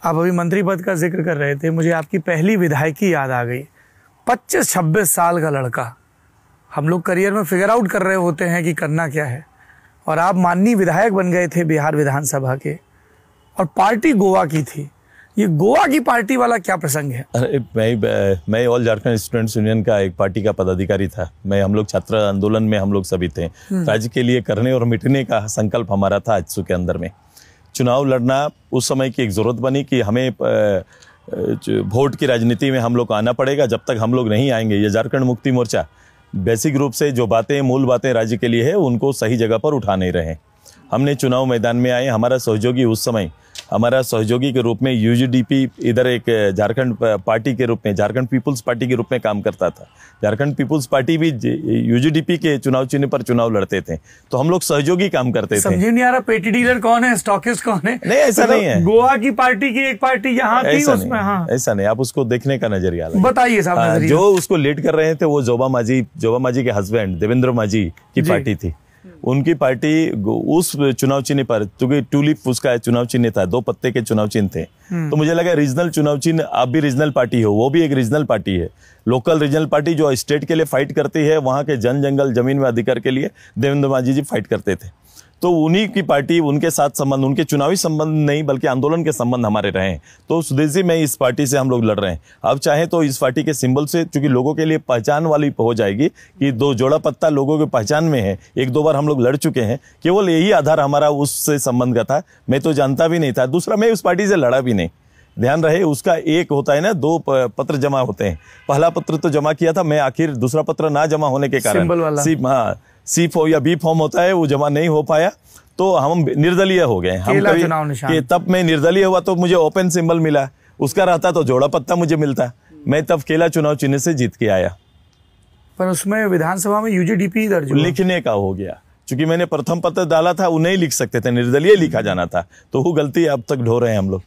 आप अभी मंत्री पद का जिक्र कर रहे थे, मुझे आपकी पहली विधायकी याद आ गई। 25-26 साल का लड़का, हम लोग करियर में फिगर आउट कर रहे होते हैं कि करना क्या है, और आप माननीय विधायक बन गए थे बिहार विधानसभा के, और पार्टी गोवा की थी। ये गोवा की पार्टी वाला क्या प्रसंग है? अरे मैं ऑल झारखंड स्टूडेंट्स यूनियन का एक पार्टी का पदाधिकारी था। हम लोग छात्र आंदोलन में हम लोग सभी थे। राज्य के लिए करने और मिटने का संकल्प हमारा था आजसू के अंदर में। चुनाव लड़ना उस समय की एक जरूरत बनी कि हमें वोट की राजनीति में हम लोग को आना पड़ेगा। जब तक हम लोग नहीं आएंगे, ये झारखंड मुक्ति मोर्चा बेसिक रूप से जो बातें मूल बातें राज्य के लिए है उनको सही जगह पर उठा नहीं रहे। हमने चुनाव मैदान में आए। हमारा सहयोगी उस समय हमारा सहयोगी के रूप में यूजीडीपी इधर एक झारखंड पार्टी के रूप में, झारखंड पीपुल्स पार्टी के रूप में काम करता था। झारखंड पीपुल्स पार्टी भी यूजीडीपी के चुनाव चिन्ह पर चुनाव लड़ते थे, तो हम लोग सहयोगी काम करते थे। समझ नहीं आ रहा पेटी डीलर कौन है, स्टॉकिस्ट कौन है? नहीं, ऐसा नहीं है। गोवा की पार्टी की एक पार्टी यहाँ थी उसमें। हाँ, ऐसा नहीं, आप उसको देखने का नजरिया बताइए साहब। जो उसको लीड कर रहे थे वो जोबा मांझी के हस्बैंड देवेंद्र मांझी की पार्टी थी। उनकी पार्टी उस चुनाव चिन्ह पर, क्योंकि टूलिप उसका चुनाव चिन्ह था, 2 पत्ते के चुनाव चिन्ह थे, तो मुझे लगा रीजनल चुनाव चिन्ह, आप भी रीजनल पार्टी हो, वो भी एक रीजनल पार्टी है, लोकल रीजनल पार्टी जो स्टेट के लिए फाइट करती है, वहां के जंगल जमीन में अधिकार के लिए देवेंद्र मांझी जी फाइट करते थे। तो उन्हीं की पार्टी, उनके साथ संबंध, उनके चुनावी संबंध नहीं बल्कि आंदोलन के संबंध हमारे रहे। तो सुदेशी में इस पार्टी से हम लोग लड़ रहे हैं। अब चाहे तो इस पार्टी के सिंबल से, चूंकि लोगों के लिए पहचान वाली हो जाएगी कि 2 जोड़ा पत्ता लोगों के पहचान में है, 1-2 बार हम लोग लड़ चुके हैं, केवल यही आधार हमारा उससे संबंध का था। मैं तो जानता भी नहीं था। दूसरा, मैं उस पार्टी से लड़ा भी नहीं। ध्यान रहे, उसका एक होता है ना, 2 पत्र जमा होते हैं। पहला पत्र तो जमा किया था मैं, आखिर दूसरा पत्र ना जमा होने के कारण सी फॉर्म या बी फॉर्म होता है, वो जमा नहीं हो पाया, तो हम निर्दलीय हो गए। हम तब मैं निर्दलीय हुआ तो मुझे ओपन सिंबल मिला, उसका रहता तो जोड़ा पत्ता मुझे मिलता। मैं तब केला चुनाव चिन्ह से जीत के आया। पर उसमें विधानसभा में यूजीडीपी दर्ज लिखने का हो गया, क्योंकि मैंने प्रथम पत्र डाला था, वो नहीं लिख सकते थे, निर्दलीय लिखा जाना था, तो वो गलती अब तक ढो रहे हैं हम लोग।